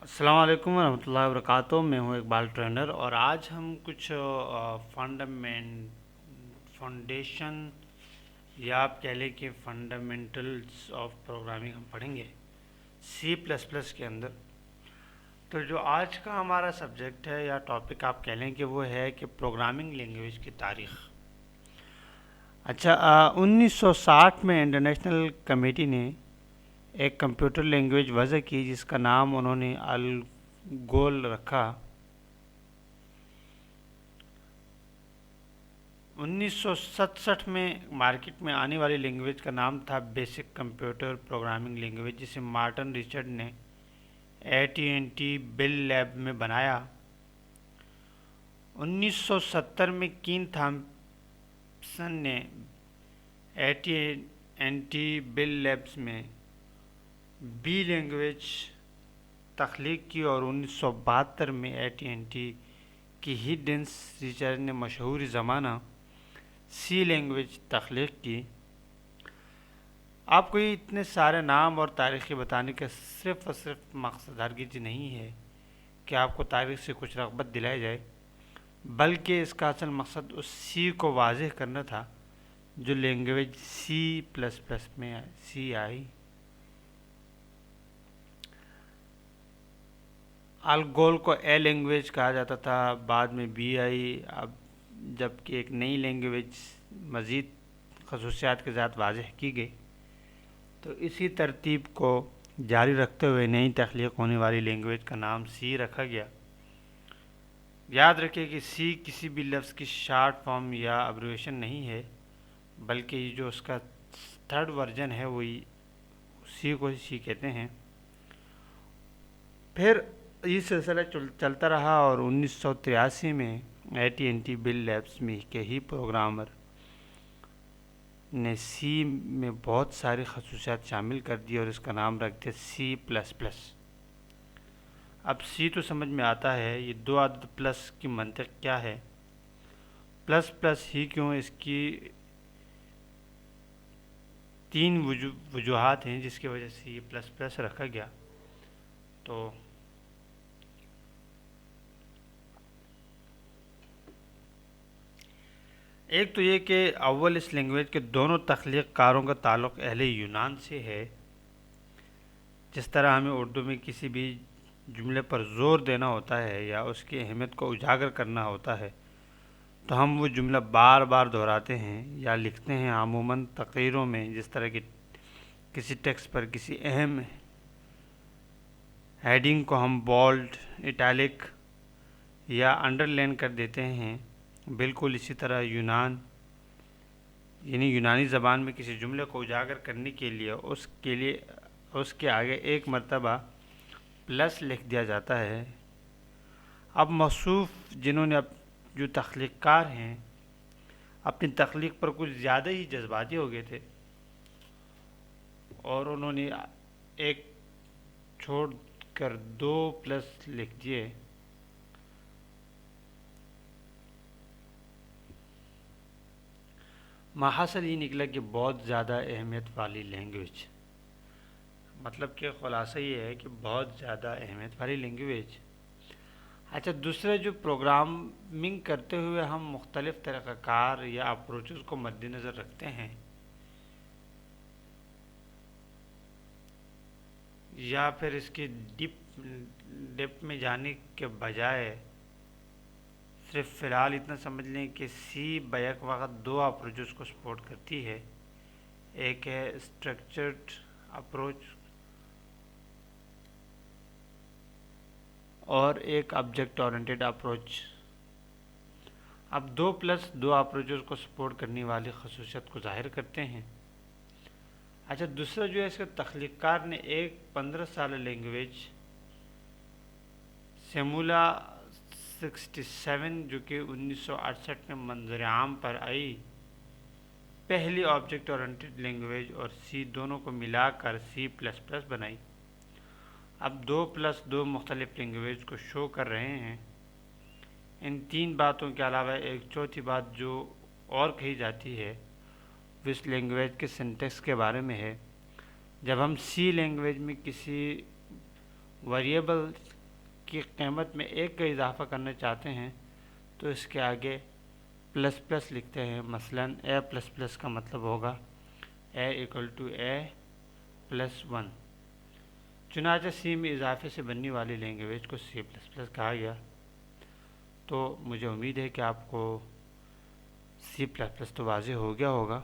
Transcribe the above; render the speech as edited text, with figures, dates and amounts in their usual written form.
السلام علیکم ورحمۃ اللہ وبرکاتہ. میں ہوں اقبال ٹرینر اور آج ہم کچھ فاؤنڈیشن یا آپ کہہ لیں کہ فنڈامنٹلز آف پروگرامنگ ہم پڑھیں گے سی پلس پلس کے اندر. تو جو آج کا ہمارا سبجیکٹ ہے یا ٹاپک آپ کہہ لیں کہ وہ ہے کہ پروگرامنگ لینگویج کی تاریخ. اچھا، 1960 میں انٹرنیشنل کمیٹی نے ایک کمپیوٹر لینگویج وضع کی جس کا نام انہوں نے الگول رکھا. 1967 میں مارکیٹ میں آنے والی لینگویج کا نام تھا بیسک کمپیوٹر پروگرامنگ لینگویج، جسے مارٹن ریچرڈ نے AT&T بیل لیب میں بنایا. 1970 میں کین تھامپسن نے AT&T بیل لیبس میں بی لینگویج تخلیق کی اور 1972 میں AT&T کی ہڈنس ریچرڈ نے مشہور زمانہ سی لینگویج تخلیق کی. آپ کو یہ اتنے سارے نام اور تاریخی بتانے کا صرف اور صرف مقصد ہرگز نہیں ہے کہ آپ کو تاریخ سے کچھ رغبت دلائی جائے، بلکہ اس کا اصل مقصد اس سی کو واضح کرنا تھا جو لینگویج سی پلس پلس میں سی آئی. الگول کو اے لینگویج کہا جاتا تھا، بعد میں بی آئی، اب جبکہ ایک نئی لینگویج مزید خصوصیات کے ساتھ واضح کی گئی. تو اسی ترتیب کو جاری رکھتے ہوئے نئی تخلیق ہونے والی لینگویج کا نام سی رکھا گیا. یاد رکھیں کہ سی کسی بھی لفظ کی شارٹ فارم یا ابریویشن نہیں ہے، بلکہ یہ جو اس کا تھرڈ ورژن ہے وہی سی کو سی کہتے ہیں. پھر یہ سلسلہ چلتا رہا اور 1983 میں AT&T بیل لیبس میں کے ہی پروگرامر نے سی میں بہت ساری خصوصیات شامل کر دی اور اس کا نام رکھ دیا سی پلس پلس. اب سی تو سمجھ میں آتا ہے، یہ دو عدد پلس کی منطق کیا ہے، پلس پلس ہی کیوں، اس کی تین وجوہات ہیں جس کی وجہ سے یہ پلس پلس رکھا گیا. تو ایک تو یہ کہ اول اس لینگویج کے دونوں تخلیق کاروں کا تعلق اہل یونان سے ہے. جس طرح ہمیں اردو میں کسی بھی جملے پر زور دینا ہوتا ہے یا اس کی اہمیت کو اجاگر کرنا ہوتا ہے تو ہم وہ جملہ بار بار دہراتے ہیں یا لکھتے ہیں. عموماً تقریروں میں جس طرح کہ کسی ٹیکسٹ پر کسی اہم ہیڈنگ کو ہم بولڈ، اٹیلک یا انڈر لائن کر دیتے ہیں، بالکل اسی طرح یونانی زبان میں کسی جملے کو اجاگر کرنے کے لیے اس کے آگے ایک مرتبہ پلس لکھ دیا جاتا ہے. اب موصوف جنہوں نے جو تخلیق کار ہیں اپنی تخلیق پر کچھ زیادہ ہی جذباتی ہو گئے تھے اور انہوں نے ایک چھوڑ کر دو پلس لکھ دیے. ماحصل یہ نکلا کہ بہت زیادہ اہمیت والی لینگویج، مطلب کہ خلاصہ یہ ہے کہ بہت زیادہ اہمیت والی لینگویج. اچھا، دوسرے جو پروگرامنگ کرتے ہوئے ہم مختلف طریقہ کار یا اپروچز کو مد نظر رکھتے ہیں یا پھر اس کی ڈپ میں جانے کے بجائے صرف فی الحال اتنا سمجھ لیں کہ سی بیک وقت دو اپروچز کو سپورٹ کرتی ہے. ایک ہے اسٹرکچرڈ اپروچ اور ایک آبجیکٹ اورینٹڈ اپروچ. اب دو پلس دو اپروچز کو سپورٹ کرنے والی خصوصیت کو ظاہر کرتے ہیں. اچھا، دوسرا جو ہے اس کے تخلیق کار نے ایک 15 سالہ لینگویج سیمولا 67 جو کہ 1968 میں منظر عام پر آئی، پہلی آبجیکٹ اورینٹڈ لینگویج اور سی دونوں کو ملا کر سی پلس پلس بنائی. اب دو پلس دو مختلف لینگویج کو شو کر رہے ہیں. ان تین باتوں کے علاوہ ایک چوتھی بات جو اور کہی جاتی ہے وہ اس لینگویج کے سنٹیکس کے بارے میں ہے. جب ہم سی لینگویج میں کسی ویریبل کی قیمت میں 1 کا اضافہ کرنا چاہتے ہیں تو اس کے آگے پلس پلس لکھتے ہیں. مثلا اے پلس پلس کا مطلب ہوگا اے ایکول ٹو اے پلس 1. چنانچہ سی میں اضافے سے بننے والی لینگویج کو سی پلس پلس کہا گیا. تو مجھے امید ہے کہ آپ کو سی پلس پلس تو واضح ہو گیا ہوگا.